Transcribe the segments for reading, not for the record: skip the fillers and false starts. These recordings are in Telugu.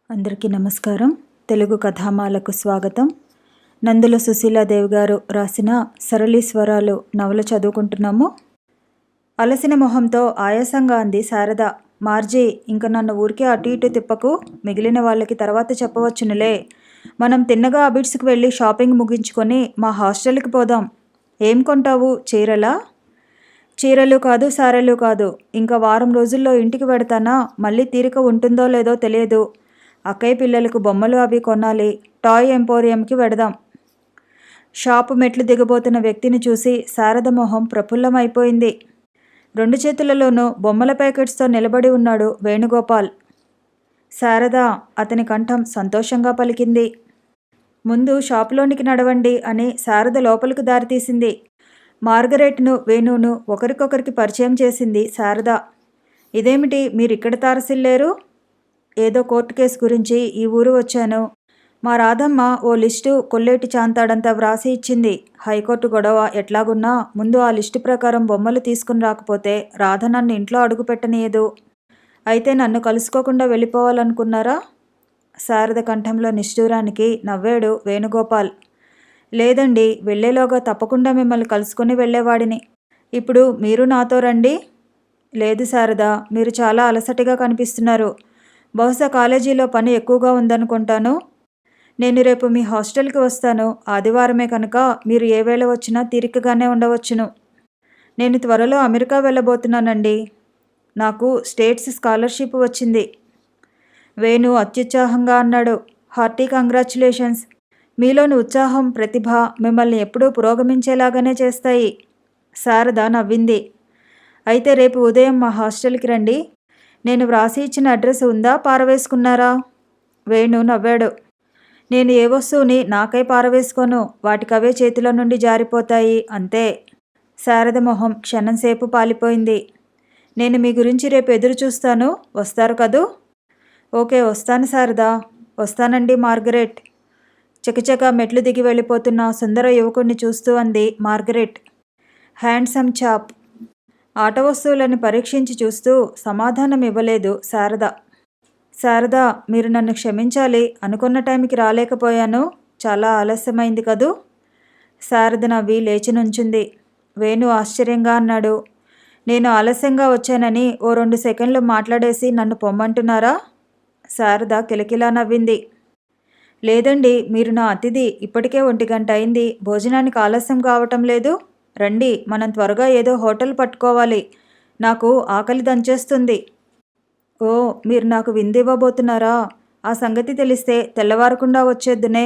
అందరికీ నమస్కారం. తెలుగు కథామాలకు స్వాగతం. నందుల సుశీలాదేవి గారు రాసిన సరళి స్వరాలు నవల చదువుకుంటున్నాము. అలసిన మొహంతో ఆయాసంగా అంది శారద. మార్జీ, ఇంక నన్ను ఊరికే అటు ఇటు తిప్పకు. మిగిలిన వాళ్ళకి తర్వాత చెప్పవచ్చునులే. మనం తిన్నగా అబిడ్స్కి వెళ్ళి షాపింగ్ ముగించుకొని మా హాస్టల్కి పోదాం. ఏం కొంటావు? చీరలా? చీరలు కాదు, సారెలు కాదు. ఇంకా వారం రోజుల్లో ఇంటికి వెడతానా? మళ్ళీ తీరిక ఉంటుందో లేదో తెలియదు. అక్కయ్య పిల్లలకు బొమ్మలు అవి కొనాలి. టాయ్ ఎంపోరియంకి వెడదాం. షాపు మెట్లు దిగబోతున్న వ్యక్తిని చూసి శారద మొహం ప్రఫుల్లమైపోయింది. 2 చేతులలోనూ బొమ్మల ప్యాకెట్స్తో నిలబడి ఉన్నాడు వేణుగోపాల్. శారద, అతని కంఠం సంతోషంగా పలికింది. ముందు షాపులోనికి నడవండి అని శారద లోపలికి దారితీసింది. మార్గరెట్ను, వేణును ఒకరికొకరికి పరిచయం చేసింది శారద. ఇదేమిటి మీరిక్కడ తారసిల్లేరు? ఏదో కోర్టు కేసు గురించి ఈ ఊరు వచ్చాను. మా రాధమ్మ ఓ లిస్టు కొల్లేటి చాంతాడంతా వ్రాసి ఇచ్చింది. హైకోర్టు గొడవ ఎట్లాగున్నా ముందు ఆ లిస్టు ప్రకారం బొమ్మలు తీసుకుని రాకపోతే రాధ నన్ను ఇంట్లో అడుగు పెట్టనీయదు. అయితే నన్ను కలుసుకోకుండా వెళ్ళిపోవాలనుకున్నారా? శారద కంఠంలో నిష్ఠూరానికి నవ్వాడు వేణుగోపాల్. లేదండి, వెళ్ళేలోగా తప్పకుండా మిమ్మల్ని కలుసుకొని వెళ్ళేవాడిని. ఇప్పుడు మీరు నాతో రండి. లేదు శారద, మీరు చాలా అలసటిగా కనిపిస్తున్నారు. బహుశా కాలేజీలో పని ఎక్కువగా ఉందనుకుంటాను. నేను రేపు మీ హాస్టల్కి వస్తాను. ఆదివారమే కనుక మీరు ఏ వేళ వచ్చినా తీరికగానే ఉండవచ్చును. నేను త్వరలో అమెరికా వెళ్ళబోతున్నానండి. నాకు స్టేట్స్ స్కాలర్షిప్ వచ్చింది. వేణు అత్యుత్సాహంగా అన్నాడు. Hearty congratulations. మీలోని ఉత్సాహం, ప్రతిభ మిమ్మల్ని ఎప్పుడూ పురోగమించేలాగానే చేస్తాయి. శారద నవ్వింది. అయితే రేపు ఉదయం మా హాస్టల్కి రండి. నేను వ్రాసి ఇచ్చిన అడ్రస్ ఉందా, పారవేసుకున్నారా? వేణు నవ్వాడు. నేను ఏ వస్తువుని నాకై పారవేసుకోను. వాటికవే చేతిలో నుండి జారిపోతాయి, అంతే. శారద మొహం క్షణంసేపు పాలిపోయింది. నేను మీ గురించి రేపు ఎదురు చూస్తాను. వస్తారు కదూ? ఓకే, వస్తాను శారద. వస్తానండి మార్గరెట్. చకచక మెట్లు దిగి వెళ్ళిపోతున్న సుందర యువకుడిని చూస్తూ అంది మార్గరెట్. Handsome chop. ఆట వస్తువులను పరీక్షించి చూస్తూ సమాధానం ఇవ్వలేదు శారద. శారద, మీరు నన్ను క్షమించాలి. అనుకున్న టైంకి రాలేకపోయాను. చాలా ఆలస్యమైంది కదూ? శారద నవ్వి లేచి నుంచుంది. వేణు ఆశ్చర్యంగా అన్నాడు. నేను ఆలస్యంగా వచ్చానని ఓ 2 సెకండ్లు మాట్లాడేసి నన్ను పొమ్మంటున్నారా? శారద కిలకిలా నవ్వింది. లేదండి, మీరు నా అతిథి. ఇప్పటికే 1 గంట అయింది. భోజనానికి ఆలస్యం కావటం లేదు. రండి, మనం త్వరగా ఏదో హోటల్ పట్టుకోవాలి. నాకు ఆకలి దంచేస్తుంది. ఓ, మీరు నాకు విందివ్వబోతున్నారా? ఆ సంగతి తెలిస్తే తెల్లవారకుండా వచ్చేద్దునే.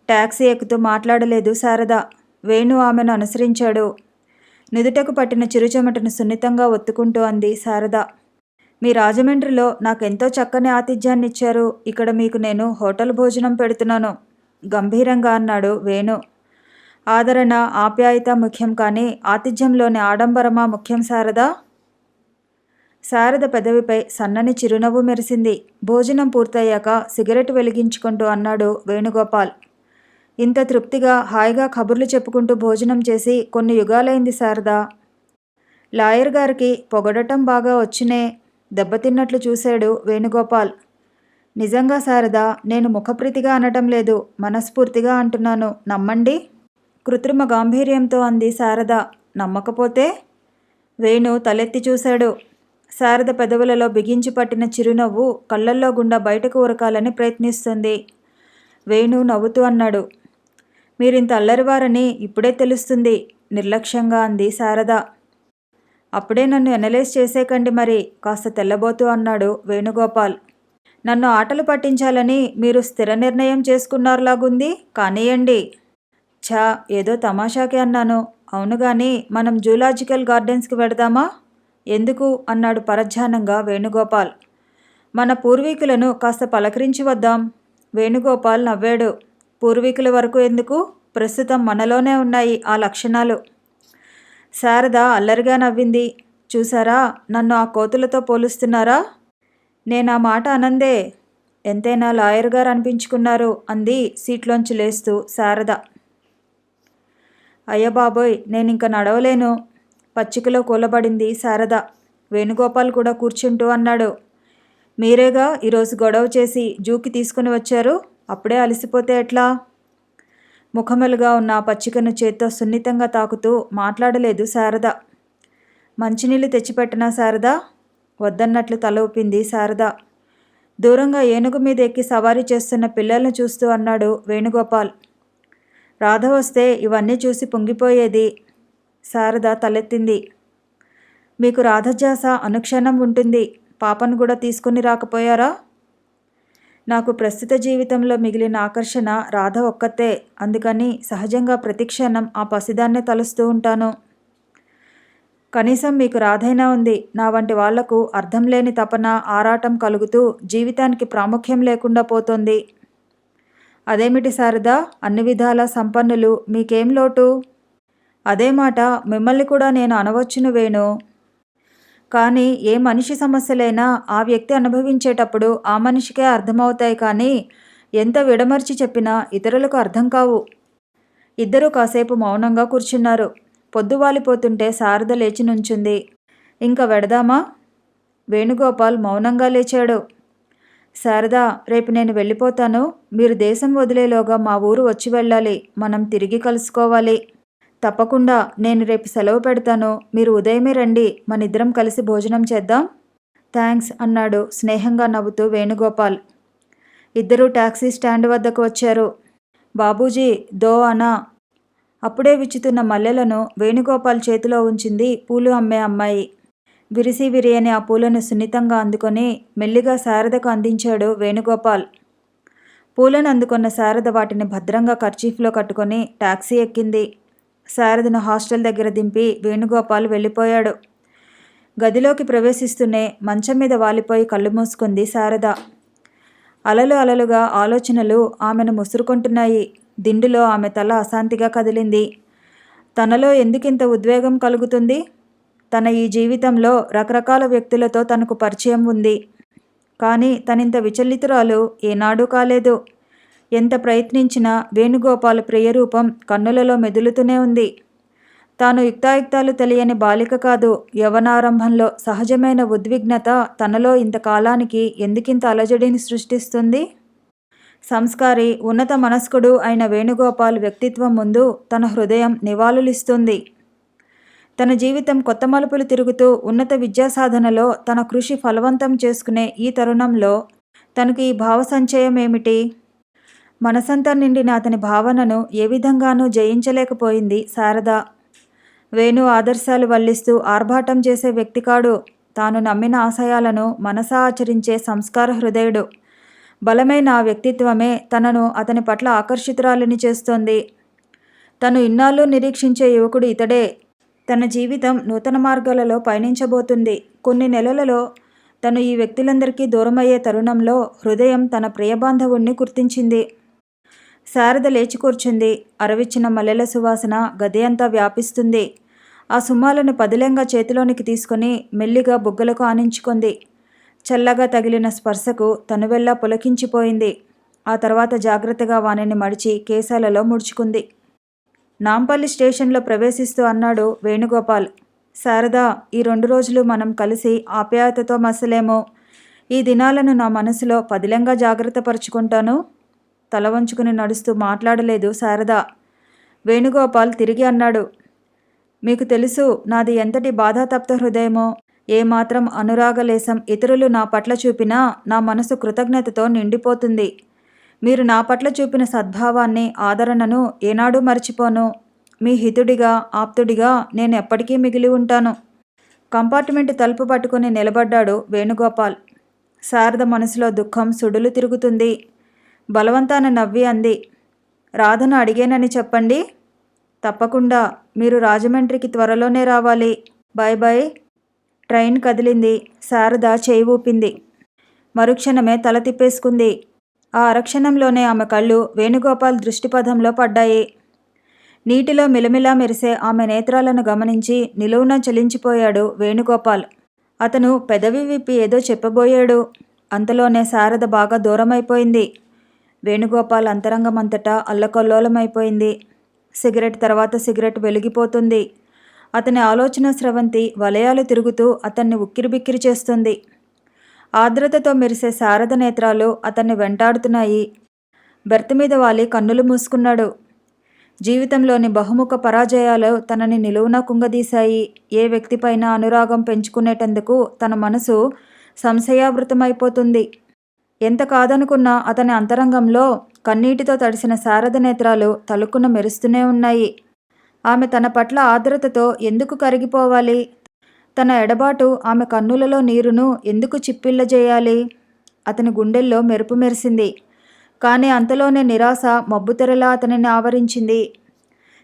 ట్యాక్సీ ఎక్కుతూ మాట్లాడలేదు శారద. వేణు ఆమెను అనుసరించాడు. నుదుటకు పట్టిన చిరుచెమటను సున్నితంగా ఒత్తుకుంటూ అంది శారద. మీ రాజమండ్రిలో నాకెంతో చక్కని ఆతిథ్యాన్ని ఇచ్చారు. ఇక్కడ మీకు నేను హోటల్ భోజనం పెడుతున్నాను, గంభీరంగా అన్నాడు వేణు. ఆదరణ, ఆప్యాయత ముఖ్యం కానీ ఆతిథ్యంలోని ఆడంబరమా ముఖ్యం శారదా? శారద పెదవిపై సన్నని చిరునవ్వు మెరిసింది. భోజనం పూర్తయ్యాక సిగరెట్ వెలిగించుకుంటూ అన్నాడు వేణుగోపాల్. ఇంత తృప్తిగా హాయిగా కబుర్లు చెప్పుకుంటూ భోజనం చేసి కొన్ని యుగాలైంది శారదా. లాయర్ గారికి పొగడటం బాగా వచ్చునే. దెబ్బతిన్నట్లు చూశాడు వేణుగోపాల్. నిజంగా శారదా, నేను ముఖప్రీతిగా అనటం లేదు, మనస్ఫూర్తిగా అంటున్నాను. నమ్మండి. కృత్రిమ గాంభీర్యంతో అంది శారద. నమ్మకపోతే? వేణు తలెత్తి చూశాడు. శారద పెదవులలో బిగించి పట్టిన చిరునవ్వు కళ్ళల్లో గుండా బయటకు ఉరకాలని ప్రయత్నిస్తుంది. వేణు నవ్వుతూ అన్నాడు. మీరింత అల్లరివారని ఇప్పుడే తెలుస్తుంది, నిర్లక్ష్యంగా అంది శారద. అప్పుడే నన్ను ఎనలైజ్ చేసేకండి మరి, కాస్త తెల్లబోతూ అన్నాడు వేణుగోపాల్. నన్ను ఆటలు పట్టించాలని మీరు స్థిర నిర్ణయం చేసుకున్నారులాగుంది. కానియండి. ఛా, ఏదో తమాషాకే అన్నాను. అవును గాని మనం జూలాజికల్ గార్డెన్స్కి వెడదామా? ఎందుకు? అన్నాడు పరధ్యానంగా వేణుగోపాల్. మన పూర్వీకులను కాస్త పలకరించి వద్దాం. వేణుగోపాల్ నవ్వాడు. పూర్వీకుల వరకు ఎందుకు? ప్రస్తుతం మనలోనే ఉన్నాయి ఆ లక్షణాలు. శారద అల్లరిగా నవ్వింది. చూసారా, నన్ను ఆ కోతులతో పోలుస్తున్నారా? నేనా మాట అనందే. ఎంతైనా లాయర్ గారు అనిపించుకున్నారు, అంది సీట్లోంచి లేస్తూ శారద. అయ్యబాబోయ్, నేనింక నడవలేను. పచ్చికలో కూలబడింది శారద. వేణుగోపాల్ కూడా కూర్చుంటూ అన్నాడు. మీరేగా ఈరోజు గొడవ చేసి జూకి తీసుకుని వచ్చారు, అప్పుడే అలసిపోతే ఎట్లా? ముఖములుగా ఉన్న పచ్చికను చేత్తో సున్నితంగా తాకుతూ మాట్లాడలేదు శారద. మంచినీళ్ళు తెచ్చిపెట్టనా శారద? వద్దన్నట్లు తల ఊపింది శారద. దూరంగా ఏనుగు మీద ఎక్కి సవారీ చేస్తున్న పిల్లలను చూస్తూ అన్నాడు వేణుగోపాల్. రాధ వస్తే ఇవన్నీ చూసి పొంగిపోయేది. శారద తలెత్తింది. మీకు రాధజాస అనుక్షణం ఉంటుంది. పాపను కూడా తీసుకుని రాకపోయారా? నాకు ప్రస్తుత జీవితంలో మిగిలిన ఆకర్షణ రాధ ఒక్కతే. అందుకని సహజంగా ప్రతిక్షణం ఆ పసిదాన్నే తలుస్తూ ఉంటాను. కనీసం మీకు రాధైనా ఉంది. నా వంటి వాళ్లకు అర్థం లేని తపన, ఆరాటం కలుగుతూ జీవితానికి ప్రాముఖ్యం లేకుండా పోతోంది. అదేమిటి శారద, అన్ని విధాల సంపన్నులు, మీకేం లోటు? అదే మాట మిమ్మల్ని కూడా నేను అనవచ్చును వేణు. కానీ ఏ మనిషి సమస్యలైనా ఆ వ్యక్తి అనుభవించేటప్పుడు ఆ మనిషికే అర్థమవుతాయి. కానీ ఎంత విడమర్చి చెప్పినా ఇతరులకు అర్థం కావు. ఇద్దరూ కాసేపు మౌనంగా కూర్చున్నారు. పొద్దువాలిపోతుంటే శారద లేచి నుంచుంది. ఇంక వెడదామా? వేణుగోపాల్ మౌనంగా లేచాడు. శారద, రేపు నేను వెళ్ళిపోతాను. మీరు దేశం వదిలేలోగా మా ఊరు వచ్చి వెళ్ళాలి. మనం తిరిగి కలుసుకోవాలి. తప్పకుండా. నేను రేపు సెలవు పెడతాను. మీరు ఉదయమే రండి. మనిద్దరం కలిసి భోజనం చేద్దాం. థ్యాంక్స్ అన్నాడు స్నేహంగా నవ్వుతూ వేణుగోపాల్. ఇద్దరూ టాక్సీ స్టాండ్ వద్దకు వచ్చారు. బాబూజీ, దో అనా. అప్పుడే విచ్చుతున్న మల్లెలను వేణుగోపాల్ చేతిలో ఉంచింది పూలు అమ్మే అమ్మాయి. విరిసి విరియని ఆ పూలను సున్నితంగా అందుకొని మెల్లిగా శారదకు అందించాడు వేణుగోపాల్. పూలను అందుకున్న శారద వాటిని భద్రంగా కర్చీఫ్లో కట్టుకొని టాక్సీ ఎక్కింది. శారదను హాస్టల్ దగ్గర దింపి వేణుగోపాల్ వెళ్ళిపోయాడు. గదిలోకి ప్రవేశిస్తూనే మంచం మీద వాలిపోయి కళ్ళు మూసుకుంది శారద. అలలు అలలుగా ఆలోచనలు ఆమెను ముసురుకుంటున్నాయి. దిండులో ఆమె తల అశాంతిగా కదిలింది. తనలో ఎందుకింత ఉద్వేగం కలుగుతుంది? తన ఈ జీవితంలో రకరకాల వ్యక్తులతో తనకు పరిచయం ఉంది. కానీ తనింత విచలితురాలు ఏనాడూ కాలేదు. ఎంత ప్రయత్నించినా వేణుగోపాల్ ప్రియరూపం కన్నులలో మెదులుతూనే ఉంది. తాను యుక్తాయుక్తాలు తెలియని బాలిక కాదు. యవనారంభంలో సహజమైన ఉద్విగ్నత తనలో ఇంతకాలానికి ఎందుకింత అలజడిని సృష్టిస్తుంది? సంస్కారి, ఉన్నత మనస్కుడు అయిన వేణుగోపాల్ వ్యక్తిత్వం ముందు తన హృదయం నివాళులిస్తుంది. తన జీవితం కొత్త మలుపులు తిరుగుతూ ఉన్నత విద్యాసాధనలో తన కృషి ఫలవంతం చేసుకునే ఈ తరుణంలో తనకు ఈ భావ సంచయం ఏమిటి? మనసంతా నిండిన అతని భావనను ఏ విధంగానూ జయించలేకపోయింది శారద. వేణు ఆదర్శాలు వల్లిస్తూ ఆర్భాటం చేసే వ్యక్తి కాడు. తాను నమ్మిన ఆశయాలను మనసా ఆచరించే సంస్కార హృదయుడు. బలమైన ఆ వ్యక్తిత్వమే తనను అతని పట్ల ఆకర్షితురాలిని చేస్తోంది. తను ఇన్నాళ్ళు నిరీక్షించే యువకుడు ఇతడే. తన జీవితం నూతన మార్గాలలో పయనించబోతుంది. కొన్ని నెలలలో తను ఈ వ్యక్తులందరికీ దూరమయ్యే తరుణంలో హృదయం తన ప్రియబాంధవుణ్ణి గుర్తించింది. శారద లేచి కూర్చుంది. అరవిచ్చిన మల్లెల సువాసన గది అంతా వ్యాపిస్తుంది. ఆ సుమ్మాలను పదిలంగా చేతిలోనికి తీసుకొని మెల్లిగా బుగ్గలకు ఆనించుకుంది. చల్లగా తగిలిన స్పర్శకు తనువెల్లా పులకించిపోయింది. ఆ తర్వాత జాగ్రత్తగా వానిని మడిచి కేశాలలో ముడుచుకుంది. నాంపల్లి స్టేషన్లో ప్రవేశిస్తూ అన్నాడు వేణుగోపాల్. శారద, ఈ 2 రోజులు మనం కలిసి ఆప్యాయతతో మసలేమో. ఈ దినాలను నా మనసులో పదిలంగా జాగ్రత్తపరుచుకుంటాను. తల వంచుకుని నడుస్తూ మాట్లాడలేదు శారద. వేణుగోపాల్ తిరిగి అన్నాడు. మీకు తెలుసు నాది ఎంతటి బాధాతప్త హృదయమో. ఏమాత్రం అనురాగలేశం ఇతరులు నా పట్ల చూపినా నా మనసు కృతజ్ఞతతో నిండిపోతుంది. మీరు నా పట్ల చూపిన సద్భావాన్ని, ఆదరణను ఏనాడూ మర్చిపోను. మీ హితుడిగా, ఆప్తుడిగా నేను ఎప్పటికీ మిగిలి ఉంటాను. కంపార్ట్మెంట్ తలుపు పట్టుకుని నిలబడ్డాడు వేణుగోపాల్. శారద మనసులో దుఃఖం సుడులు తిరుగుతుంది. బలవంతాన నవ్వి అంది. రాధను అడిగేనని చెప్పండి. తప్పకుండా. మీరు రాజమండ్రికి త్వరలోనే రావాలి. Bye bye. ట్రైన్ కదిలింది. శారద చేయి ఊపింది. మరుక్షణమే తల తిప్పేసుకుంది. ఆ అరక్షణంలోనే ఆమె కళ్ళు వేణుగోపాల్ దృష్టిపథంలో పడ్డాయి. నీటిలో మిలమిలా మెరిసే ఆమె నేత్రాలను గమనించి నిలువున చలించిపోయాడు వేణుగోపాల్. అతను పెదవి విప్పి ఏదో చెప్పబోయాడు. అంతలోనే శారద బాగా దూరమైపోయింది. వేణుగోపాల్ అంతరంగమంతటా అల్లకల్లోలమైపోయింది. సిగరెట్ తర్వాత సిగరెట్ వెలిగిపోతుంది. అతని ఆలోచన స్రవంతి వలయాలు తిరుగుతూ అతన్ని ఉక్కిరిబిక్కిరి చేస్తుంది. ఆర్ద్రతతో మెరిసే శారద నేత్రాలు అతన్ని వెంటాడుతున్నాయి. బెర్త్ మీద వాలి కన్నులు మూసుకున్నాడు. జీవితంలోని బహుముఖ పరాజయాలు తనని నిలువునా కుంగదీశాయి. ఏ వ్యక్తిపైన అనురాగం పెంచుకునేటందుకు తన మనసు సంశయావృతమైపోతుంది. ఎంత కాదనుకున్నా అతని అంతరంగంలో కన్నీటితో తడిసిన శారద నేత్రాలు తలుక్కున మెరుస్తూనే ఉన్నాయి. ఆమె తన పట్ల ఆర్ద్రతతో ఎందుకు కరిగిపోవాలి? తన ఎడబాటు ఆమె కన్నులలో నీరును ఎందుకు చిప్పిల్లజేయాలి? అతని గుండెల్లో మెరుపు మెరిసింది. కానీ అంతలోనే నిరాశ మబ్బుతెరలా అతనిని ఆవరించింది.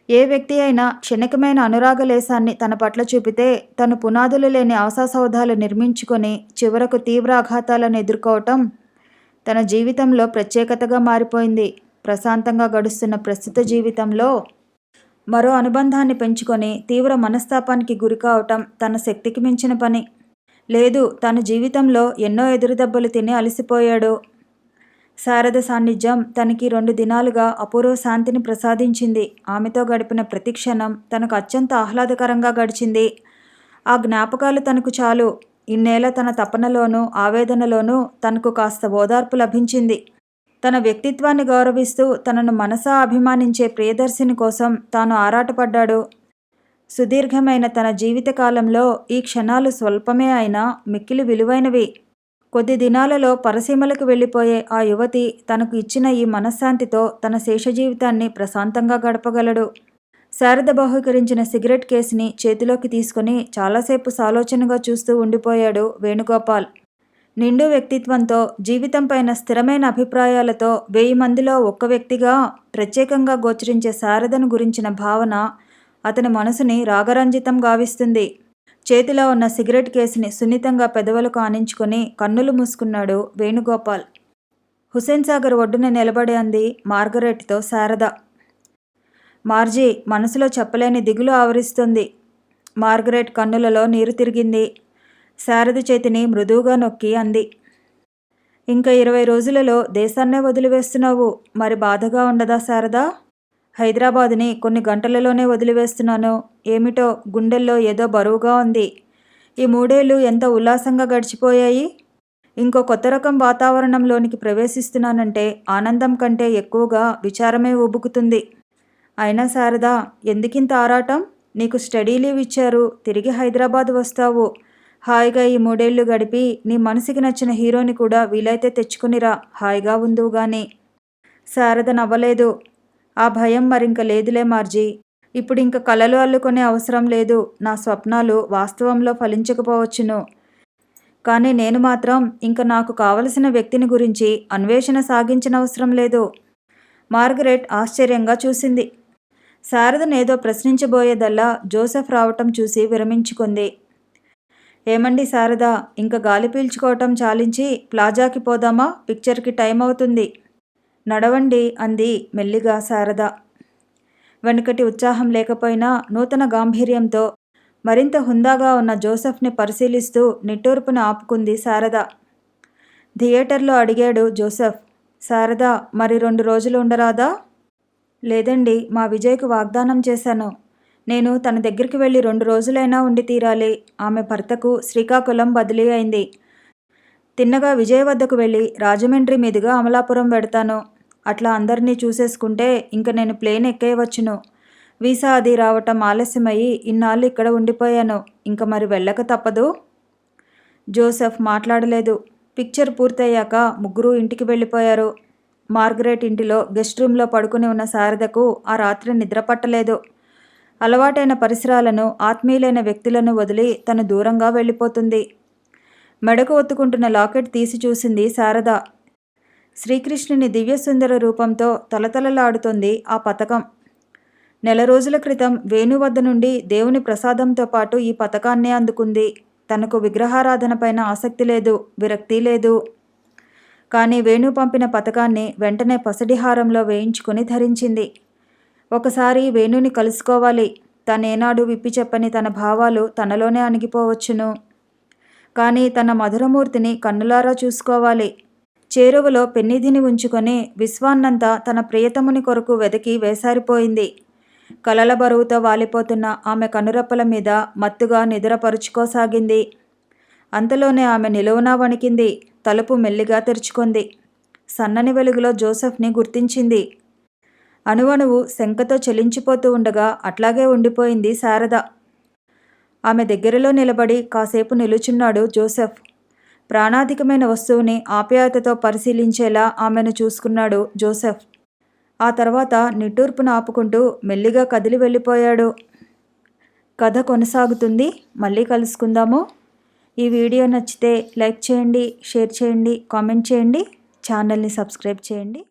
ఏ వ్యక్తి అయినా క్షణికమైన అనురాగలేశాన్ని తన పట్ల చూపితే తను పునాదులు లేని ఆశాసౌధాలు నిర్మించుకొని చివరకు తీవ్ర ఆఘాతాలను ఎదుర్కోవటం తన జీవితంలో ప్రత్యేకతగా మారిపోయింది. ప్రశాంతంగా గడుస్తున్న ప్రస్తుత జీవితంలో మరో అనుబంధాన్ని పెంచుకొని తీవ్ర మనస్తాపానికి గురికావటం తన శక్తికి మించిన పని. లేదు, తన జీవితంలో ఎన్నో ఎదురుదెబ్బలు తిని అలసిపోయాడు. శారద సాన్నిధ్యం తనకి 2 దినాలుగా అపూర్వ శాంతిని ప్రసాదించింది. ఆమెతో గడిపిన ప్రతి క్షణం తనకు అత్యంత ఆహ్లాదకరంగా గడిచింది. ఆ జ్ఞాపకాలు తనకు చాలు. ఇన్నేళ్ల తన తపనలోనూ ఆవేదనలోనూ తనకు కాస్త ఓదార్పు లభించింది. తన వ్యక్తిత్వాన్ని గౌరవిస్తూ తనను మనసా అభిమానించే ప్రియదర్శిని కోసం తాను ఆరాటపడ్డాడు. సుదీర్ఘమైన తన జీవితకాలంలో ఈ క్షణాలు స్వల్పమే అయినా మిక్కిలి విలువైనవి. కొద్ది దినాలలో పరసీమలకు వెళ్ళిపోయే ఆ యువతి తనకు ఇచ్చిన ఈ మనశ్శాంతితో తన శేష జీవితాన్ని ప్రశాంతంగా గడపగలడు. శారద బహూకరించిన సిగరెట్ కేసుని చేతిలోకి తీసుకుని చాలాసేపు సాలోచనగా చూస్తూ ఉండిపోయాడు వేణుగోపాల్. నిండు వ్యక్తిత్వంతో, జీవితం పైన స్థిరమైన అభిప్రాయాలతో 1000 మందిలో ఒక్క వ్యక్తిగా ప్రత్యేకంగా గోచరించే శారదను గురించిన భావన అతని మనసుని రాగరంజితం గావిస్తుంది. చేతిలో ఉన్న సిగరెట్ కేసుని సున్నితంగా పెదవులకు ఆనించుకొని కన్నులు మూసుకున్నాడు వేణుగోపాల్. హుసేన్ సాగర్ ఒడ్డున నిలబడి అంది మార్గరెట్తో శారద. మార్జీ, మనసులో చెప్పలేని దిగులు ఆవరిస్తుంది. మార్గరెట్ కన్నులలో నీరు తిరిగింది. శారద చేతిని మృదువుగా నొక్కి అంది. ఇంకా 20 రోజులలో దేశాన్నే వదిలివేస్తున్నావు. మరి బాధగా ఉండదా శారదా? హైదరాబాదుని కొన్ని గంటలలోనే వదిలివేస్తున్నాను. ఏమిటో గుండెల్లో ఏదో బరువుగా ఉంది. ఈ 3 ఏళ్ళు ఎంత ఉల్లాసంగా గడిచిపోయాయి. ఇంకో కొత్త రకం వాతావరణంలోనికి ప్రవేశిస్తున్నానంటే ఆనందం కంటే ఎక్కువగా విచారమే ఉబుకుతుంది. అయినా శారదా, ఎందుకింత ఆరాటం? నీకు స్టడీ లీవ్ ఇచ్చారు. తిరిగి హైదరాబాద్ వస్తావు. హాయిగా ఈ 3 ఏళ్ళు గడిపి నీ మనసుకి నచ్చిన హీరోని కూడా వీలైతే తెచ్చుకునిరా. హాయిగా ఉందువు గాని. శారద నవ్వలేదు. ఆ భయం మరింక లేదులే మార్జీ. ఇప్పుడు ఇంక కలలు అల్లుకునే అవసరం లేదు. నా స్వప్నాలు వాస్తవంలో ఫలించకపోవచ్చును. కానీ నేను మాత్రం ఇంక నాకు కావలసిన వ్యక్తిని గురించి అన్వేషణ సాగించనవసరం లేదు. మార్గరెట్ ఆశ్చర్యంగా చూసింది. శారదనేదో ప్రశ్నించబోయేదల్లా జోసెఫ్ రావటం చూసి విరమించుకుంది. ఏమండి శారదా, ఇంక గాలి పీల్చుకోవటం చాలించి ప్లాజాకి పోదామా? పిక్చర్కి టైం అవుతుంది. నడవండి అంది మెల్లిగా శారద. వెనుకటి ఉత్సాహం లేకపోయినా నూతన గాంభీర్యంతో మరింత హుందాగా ఉన్న జోసెఫ్ని పరిశీలిస్తూ నిట్టూర్పును ఆపుకుంది శారద. థియేటర్లో అడిగాడు జోసెఫ్. శారద, మరి 2 రోజులు ఉండరాదా? లేదండి, మా విజయ్కు వాగ్దానం చేశాను. నేను తన దగ్గరికి వెళ్ళి 2 రోజులైనా ఉండి తీరాలి. ఆమె భర్తకు శ్రీకాకుళం బదిలీ అయింది. తిన్నగా విజయ్ వద్దకు వెళ్ళి రాజమండ్రి మీదుగా అమలాపురం వెడతాను. అట్లా అందరినీ చూసేసుకుంటే ఇంక నేను ప్లేన్ ఎక్కేయవచ్చును. వీసా అది రావటం ఆలస్యమయ్యి ఇన్నాళ్ళు ఇక్కడ ఉండిపోయాను. ఇంక మరి వెళ్ళక తప్పదు. జోసెఫ్ మాట్లాడలేదు. పిక్చర్ పూర్తయ్యాక ముగ్గురు ఇంటికి వెళ్ళిపోయారు. మార్గరెట్ ఇంటిలో గెస్ట్ రూమ్లో పడుకుని ఉన్న శారదకు ఆ రాత్రి నిద్ర పట్టలేదు. అలవాటైన పరిసరాలను, ఆత్మీయులైన వ్యక్తులను వదిలి తను దూరంగా వెళ్ళిపోతుంది. మెడకు ఒత్తుకుంటున్న లాకెట్ తీసి చూసింది శారద. శ్రీకృష్ణుని దివ్యసుందర రూపంతో తలతలలాడుతోంది ఆ పతకం. 4 రోజుల క్రితం వేణు వద్ద నుండి దేవుని ప్రసాదంతో పాటు ఈ పతకాన్నే అందుకుంది. తనకు విగ్రహారాధన పైన ఆసక్తి లేదు, విరక్తి లేదు. కానీ వేణు పంపిన పతకాన్ని వెంటనే పసిడిహారంలో వేయించుకుని ధరించింది. ఒకసారి వేణుని కలుసుకోవాలి. తనేనాడు విప్పి చెప్పని తన భావాలు తనలోనే అణిగిపోవచ్చును. కానీ తన మధురమూర్తిని కన్నులారా చూసుకోవాలి. చేరువలో పెన్నిధిని ఉంచుకొని విశ్వాన్నంతా తన ప్రియతముని కొరకు వెతికి వేసారిపోయింది. కలల బరువుతో వాలిపోతున్న ఆమె కనురెప్పల మీద మత్తుగా నిద్రపరుచుకోసాగింది. అంతలోనే ఆమె నిలువునా వణికింది. తలుపు మెల్లిగా తెరుచుకుంది. సన్నని వెలుగులో జోసెఫ్ని గుర్తించింది. అణువణువు శంకతో చలించిపోతూ ఉండగా అట్లాగే ఉండిపోయింది శారద. ఆమె దగ్గరలో నిలబడి కాసేపు నిలుచున్నాడు జోసెఫ్. ప్రాణాధికమైన వస్తువుని ఆప్యాయతతో పరిశీలించేలా ఆమెను చూసుకున్నాడు జోసెఫ్. ఆ తర్వాత నిట్టూర్పును ఆపుకుంటూ మెల్లిగా కదిలి వెళ్ళిపోయాడు. కథ కొనసాగుతుంది. మళ్ళీ కలుసుకుందాము. ఈ వీడియో నచ్చితే లైక్ చేయండి, షేర్ చేయండి, కామెంట్ చేయండి, ఛానల్ని సబ్స్క్రైబ్ చేయండి.